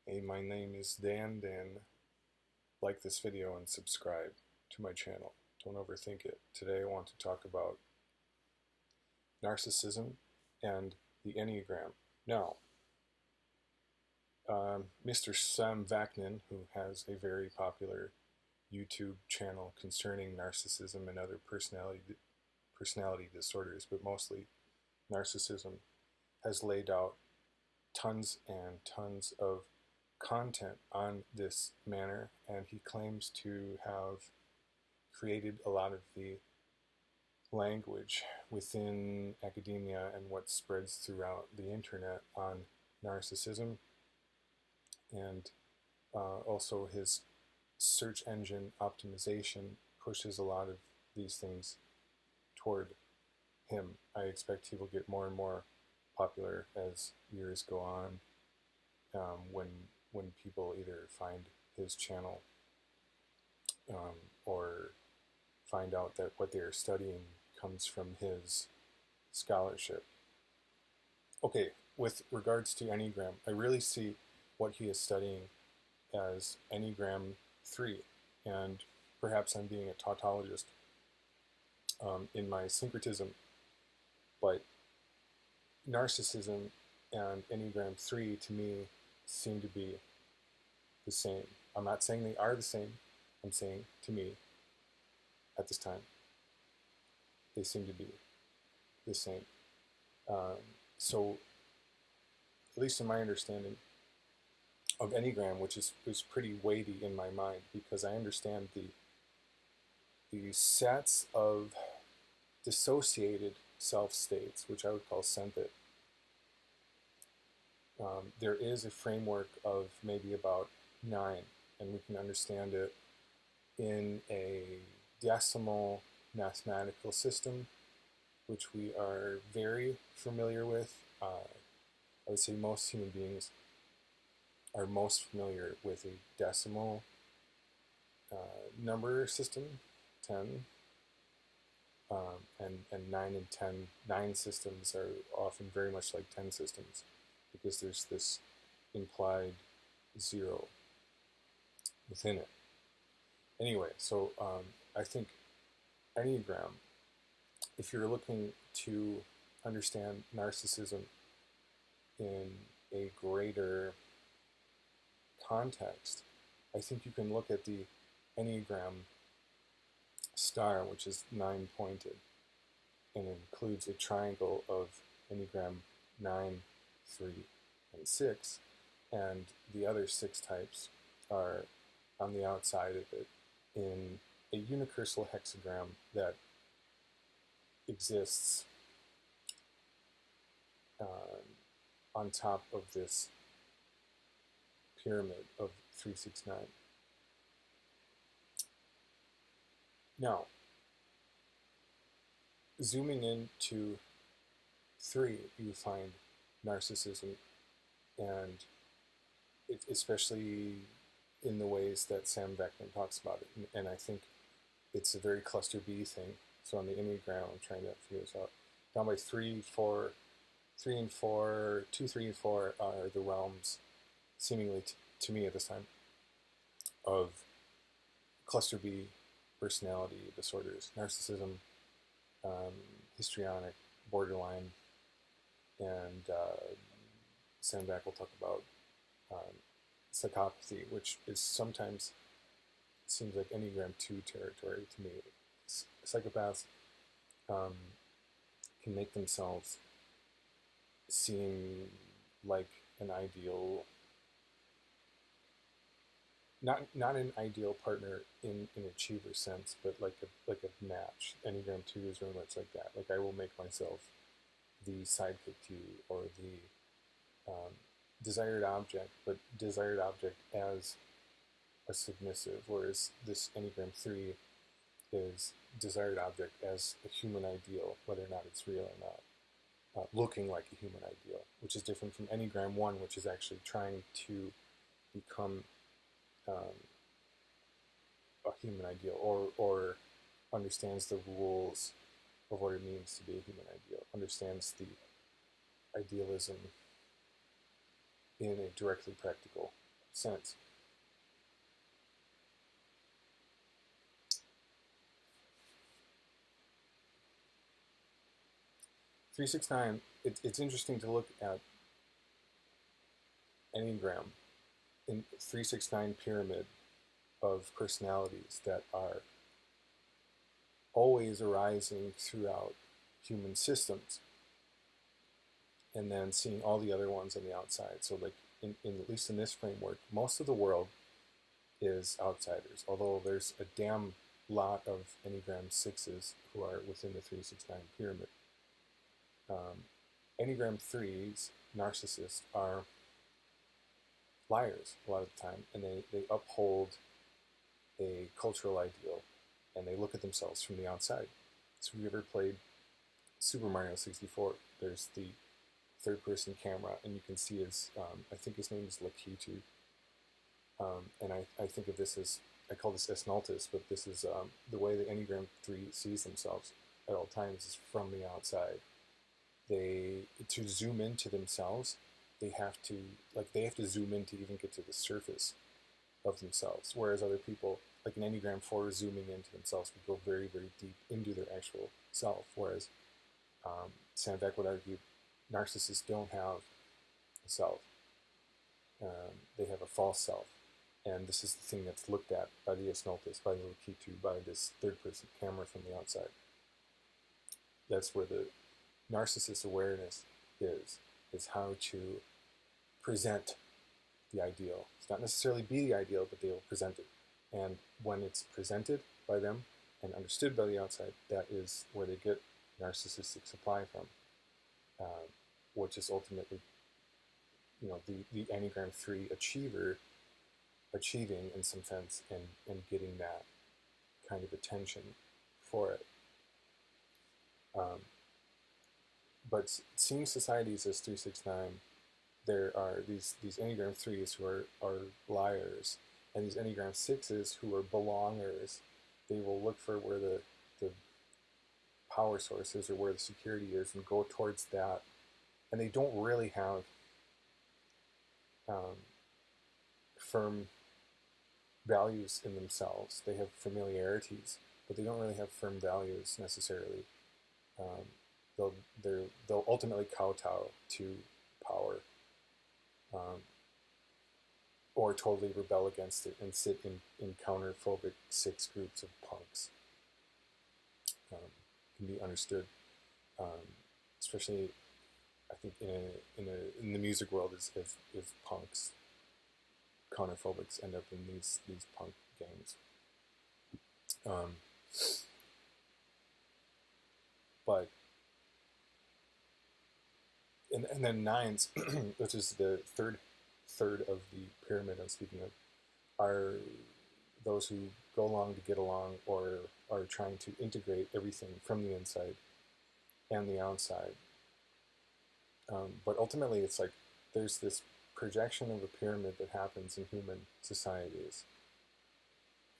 Hey, my name is Dan. Like this video and subscribe to my channel. Don't overthink it. Today I want to talk about narcissism and the Enneagram. Now, Mr. Sam Vaknin, who has a very popular YouTube channel concerning narcissism and other personality disorders, but mostly narcissism, has laid out tons and tons of content on this manner, and he claims to have created a lot of the language within academia and what spreads throughout the internet on narcissism, and also his search engine optimization pushes a lot of these things toward him. I expect he will get more and more popular as years go on, when people either find his channel or find out that what they are studying comes from his scholarship. Okay, with regards to Enneagram, I really see what he is studying as Enneagram 3, and perhaps I'm being a tautologist in my syncretism, but narcissism and Enneagram 3 to me seem to be the same. I'm not saying they are the same. I'm saying, to me, at this time, they seem to be the same. So, at least in my understanding of Enneagram, which is pretty weighty in my mind, because I understand the sets of dissociated self-states, which I would call synthet. There is a framework of maybe about 9, and we can understand it in a decimal mathematical system, which we are very familiar with. I would say most human beings are most familiar with a decimal number system, 10, and 9 and 10. 9 systems are often very much like 10 systems, because there's this implied 0 within it. Anyway, so I think Enneagram, if you're looking to understand narcissism in a greater context, I think you can look at the Enneagram star, which is 9-pointed, and includes a triangle of Enneagram 9, 3, and 6, and the other 6 types are on the outside of it in a unicursal hexagram that exists on top of this pyramid of 369. Now, zooming into 3, you find narcissism, and especially in the ways that Sam Vaknin talks about it. And I think it's a very cluster B thing. So on the Enneagram, I'm trying to figure this out. Down by 3, 4, 3 and 4, 2, 3, and 4 are the realms, seemingly to me at this time, of cluster B personality disorders: narcissism, histrionic, borderline, and Sam Vaknin will talk about psychopathy, which is sometimes seems like Enneagram 2 territory to me. Psychopaths can make themselves seem like an ideal, not an ideal partner in an achiever sense, but like a match. Enneagram 2 is very much like that. Like, I will make myself the sidekick to you, or the desired object, but desired object as a submissive, whereas this Enneagram 3 is desired object as a human ideal, whether or not it's real or not, looking like a human ideal, which is different from Enneagram 1, which is actually trying to become a human ideal, or understands the rules of what it means to be a human ideal, understands the idealism in a directly practical sense. 369, it's interesting to look at Enneagram in 369 pyramid of personalities that are always arising throughout human systems, and then seeing all the other ones on the outside. So like at least in this framework, most of the world is outsiders, although there's a damn lot of Enneagram 6s who are within the 369 pyramid. Enneagram 3s, narcissists, are liars a lot of the time, and they uphold a cultural ideal, and they look at themselves from the outside. So have you ever played Super Mario 64? There's the third-person camera, and you can see his, I think his name is Lakitu, and I think of this as, I call this Esnaltus, but this is the way the Enneagram 3 sees themselves at all times is from the outside. To zoom into themselves, they have to zoom in to even get to the surface of themselves, whereas other people, like an Enneagram 4 zooming into themselves, would go very, very deep into their actual self, whereas Sandbeck would argue narcissists don't have a self. They have a false self. And this is the thing that's looked at by the Esnaltus, by the Lakitu, by this third-person camera from the outside. That's where the narcissist awareness is how to present the ideal. It's not necessarily be the ideal, but they will present it. And when it's presented by them and understood by the outside, that is where they get narcissistic supply from, which is ultimately, the Enneagram 3 achiever achieving in some sense and getting that kind of attention for it. But seeing societies as 369, there are these Enneagram 3s who are liars, and these Enneagram 6s who are belongers. They will look for where the power source is or where the security is and go towards that. And they don't really have firm values in themselves. They have familiarities, but they don't really have firm values necessarily. They'll ultimately kowtow to power, or totally rebel against it and sit in counterphobic 6 groups of punks. Can be understood, especially I think in the music world as punks, counterphobics end up in these punk gangs. But and then 9s, which is the third of the pyramid I'm speaking of, are those who go along to get along or are trying to integrate everything from the inside and the outside. But ultimately, it's like there's this projection of a pyramid that happens in human societies,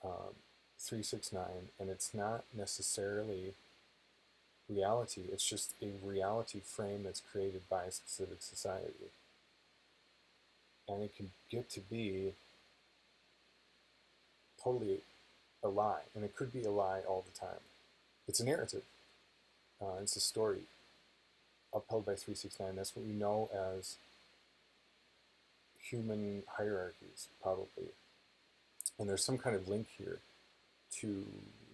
369, and it's not necessarily reality. It's just a reality frame that's created by a specific society. And it can get to be totally a lie, and it could be a lie all the time. It's a narrative. It's a story upheld by 369. That's what we know as human hierarchies, probably. And there's some kind of link here to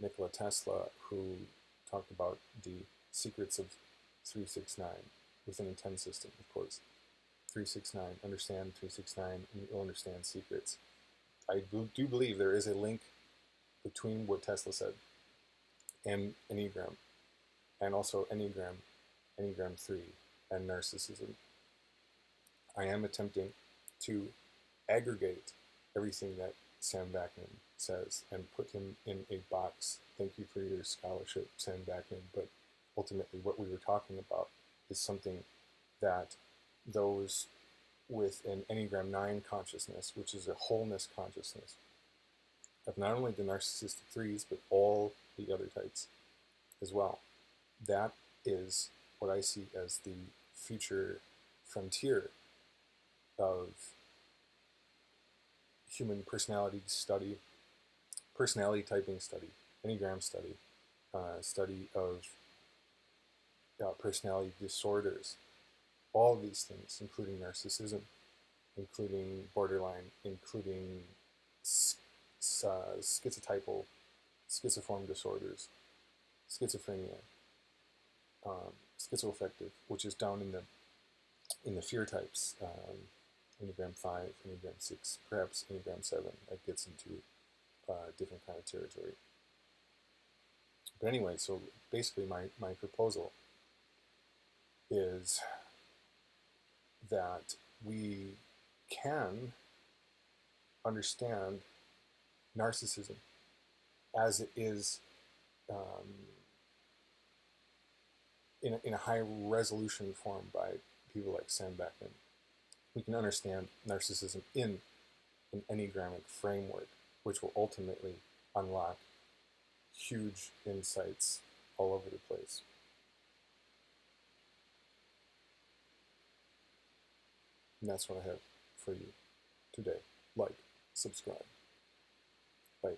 Nikola Tesla, who talked about the secrets of 369 within a 10 system, of course. 369, understand 369, and you'll understand secrets. I do believe there is a link between what Tesla said and Enneagram, and also Enneagram 3, and narcissism. I am attempting to aggregate everything that Sam Vaknin says and put him in a box. Thank you for your scholarship, Sam Vaknin, but ultimately what we were talking about is something that those with an Enneagram 9 consciousness, which is a wholeness consciousness, of not only the narcissistic 3s, but all the other types as well. That is what I see as the future frontier of human personality study, personality typing study, Enneagram study, study of personality disorders, all of these things, including narcissism, including borderline, including schizotypal, schizoform disorders, schizophrenia, schizoaffective, which is down in the fear types, Enneagram 5, Enneagram 6, perhaps Enneagram 7. That gets into different kind of territory. But anyway, so basically my proposal is that we can understand narcissism as it is in a high resolution form by people like Sam Beckman. We can understand narcissism in an Enneagramic framework, which will ultimately unlock huge insights all over the place. And that's what I have for you today. Like, subscribe. Bye.